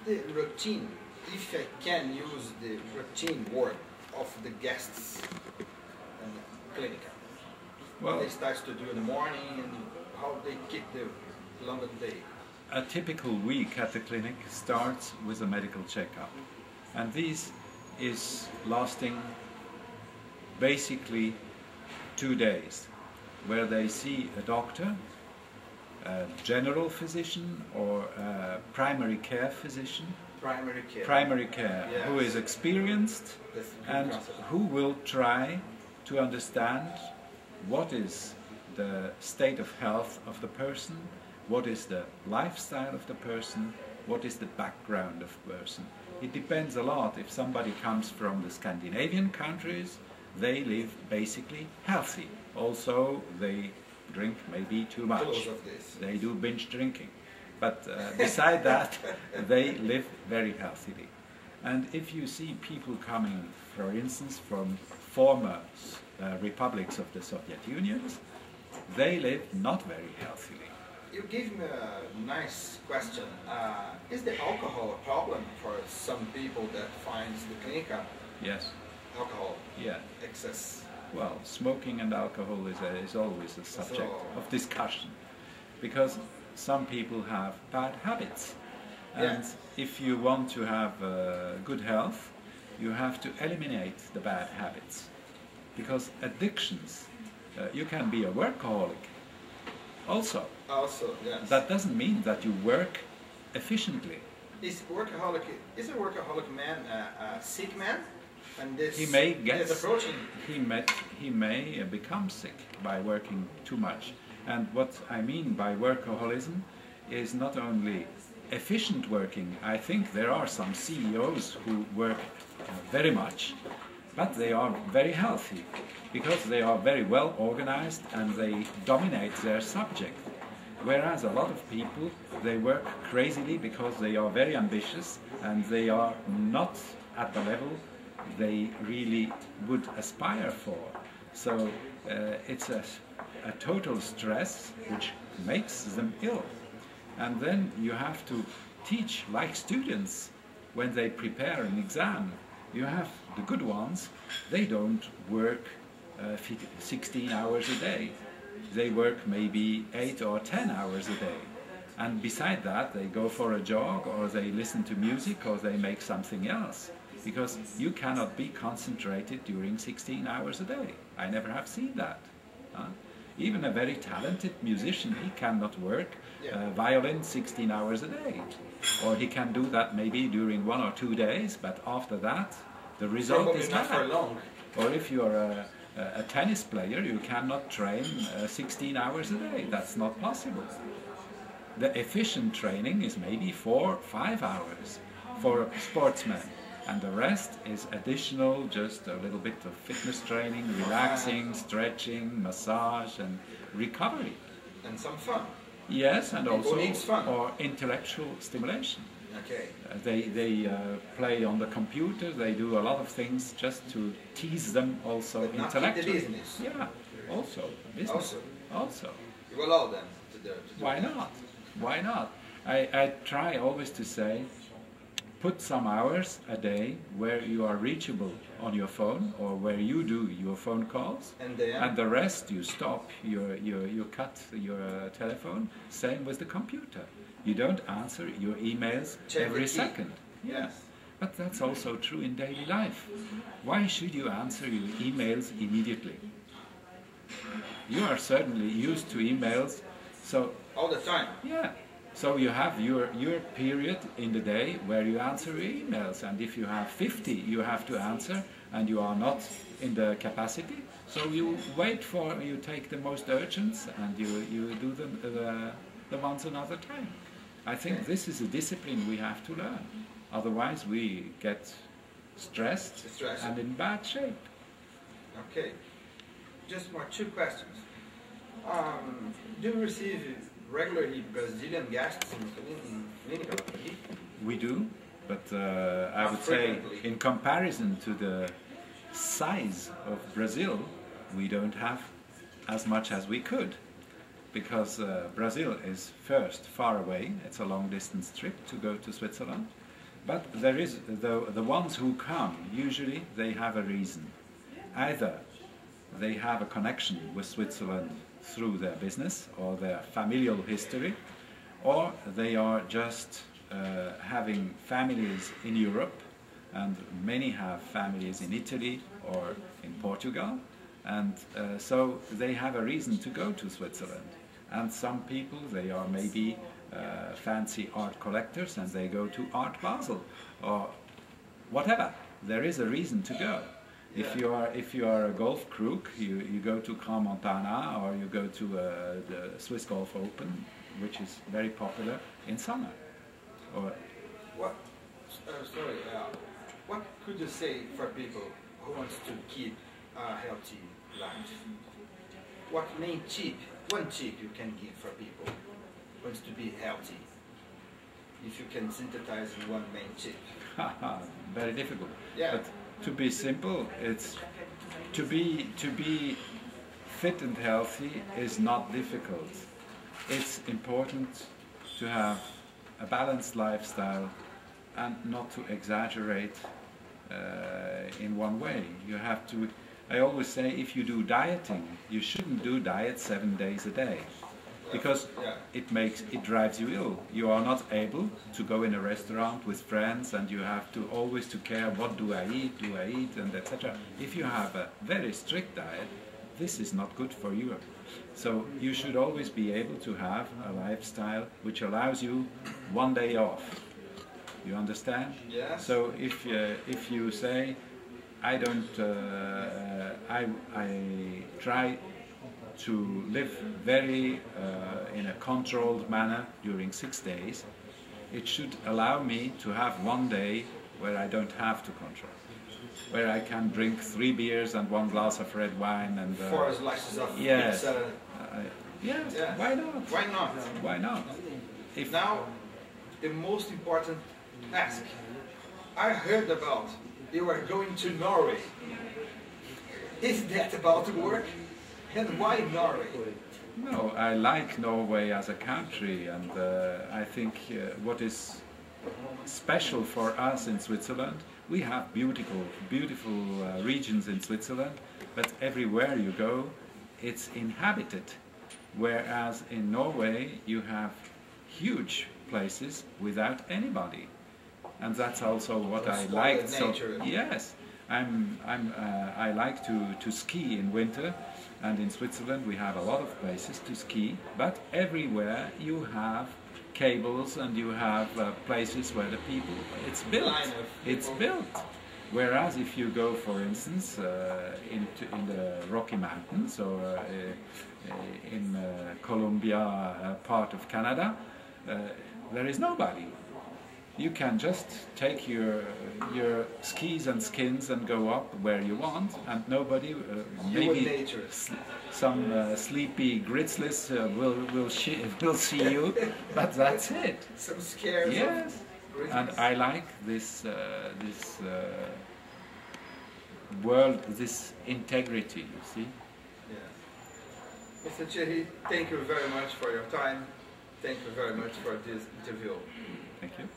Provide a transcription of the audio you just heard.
the routine, if I can use the routine work of the guests in the clinic? Well, they start to do in the morning and how they keep the longer day. A typical week at the clinic starts with a medical checkup, and this is lasting basically 2 days, where they see a doctor, a general physician or a primary care physician. Primary care, yes. Who is experienced and who will try to understand what is the state of health of the person, what is the lifestyle of the person, what is the background of the person. It depends a lot. If somebody comes from the Scandinavian countries, they live basically healthy. Also, they drink maybe too much. They do binge drinking. But beside that, they live very healthily. And if you see people coming, for instance, from former republics of the Soviet Union, they live not very healthily. You gave me a nice question. Is the alcohol a problem for some people that finds the clinic? Yes. Alcohol? Yeah. Excess? Well, smoking and alcohol is always a subject of discussion, because some people have bad habits. And if you want to have good health, you have to eliminate the bad habits. Because addictions, you can be a workaholic also. Also, yes. That doesn't mean that you work efficiently. Is a workaholic man a sick man? And this, he may get, he may become sick by working too much. And what I mean by workaholism is not only efficient working. I think there are some CEOs who work very much, but they are very healthy because they are very well organized and they dominate their subject. Whereas a lot of people, they work crazily because they are very ambitious and they are not at the level they really would aspire for. So it's a total stress which makes them ill. And then you have to teach, like students, when they prepare an exam. You have the good ones, they don't work 16 hours a day. They work maybe 8 or 10 hours a day. And beside that, they go for a jog, or they listen to music, or they make something else. Because you cannot be concentrated during 16 hours a day. I never have seen that. Even a very talented musician, he cannot work violin 16 hours a day. Or he can do that maybe during 1 or 2 days, but after that, the result is not for long. Or if you're a tennis player, you cannot train 16 hours a day. That's not possible. The efficient training is maybe 4 or 5 hours for a sportsman. And the rest is additional, just a little bit of fitness training, relaxing, stretching, massage, and recovery. And some fun. Yes, and also or intellectual stimulation. Okay. They play on the computer. They do a lot of things just to tease them also but intellectually. Not the business. Yeah, also business. Also. You allow them to do Why not? Why not? I try always to say, put some hours a day where you are reachable on your phone or where you do your phone calls, and the rest you stop, you cut your telephone. Same with the computer. You don't answer your emails every second. Yes. But that's also true in daily life. Why should you answer your emails immediately? You are certainly used to emails, so... All the time? Yeah. So you have your period in the day where you answer your emails, and if you have 50 you have to answer and you are not in the capacity, so you wait for, you take the most urgent and you do the ones another time. I think this is a discipline we have to learn, otherwise we get stressed and in bad shape. Okay, just more 2 questions. Do you receive regularly Brazilian guests in clinical? We do, but I would say in comparison to the size of Brazil, we don't have as much as we could, because Brazil is first far away. It's a long distance trip to go to Switzerland, But there is the ones who come, usually they have a reason. Either they have a connection with Switzerland through their business or their familial history, or they are just having families in Europe, and many have families in Italy or in Portugal, and so they have a reason to go to Switzerland. And some people, they are maybe fancy art collectors and they go to Art Basel or whatever. There is a reason to go. If you are a golf crook, you go to Grand Montana or you go to the Swiss Golf Open, which is very popular in summer. Or what could you say for people who wants to keep a healthy life? What one tip you can give for people who wants to be healthy? If you can synthesize in one main tip. Very difficult. Yeah. But to be simple, it's to be fit and healthy is not difficult. It's important to have a balanced lifestyle and not to exaggerate in one way. You have to. I always say, if you do dieting, you shouldn't do diet 7 days a day, because it drives you ill. You are not able to go in a restaurant with friends, and you have to always to care, what do I eat, and etc. If you have a very strict diet, this is not good for you. So you should always be able to have a lifestyle which allows you 1 day off. You understand? Yes. So if you say, I try to live very in a controlled manner during 6 days, it should allow me to have 1 day where I don't have to control, where I can drink 3 beers and 1 glass of red wine and 4 slices of yes, pizza. yes. Yes. Why not? Why not? Why not? If now, the most important task. I heard about you are going to Norway. Is that about work? And why Norway? No, I like Norway as a country, and I think what is special for us in Switzerland, we have beautiful regions in Switzerland, but everywhere you go, it's inhabited. Whereas in Norway, you have huge places without anybody, and that's also what I like. So yes, I like to ski in winter. And in Switzerland we have a lot of places to ski, but everywhere you have cables and you have places where the people, it's built. Whereas if you go, for instance, in the Rocky Mountains or in Columbia, part of Canada, there is nobody. You can just take your skis and skins and go up where you want, and nobody, maybe some sleepy grizzlies will see you, but that's it. Some scared. Yes, and I like this world, this integrity. You see. Yeah. Mr. Thierry, thank you very much for your time. Thank you very much for this interview. Thank you.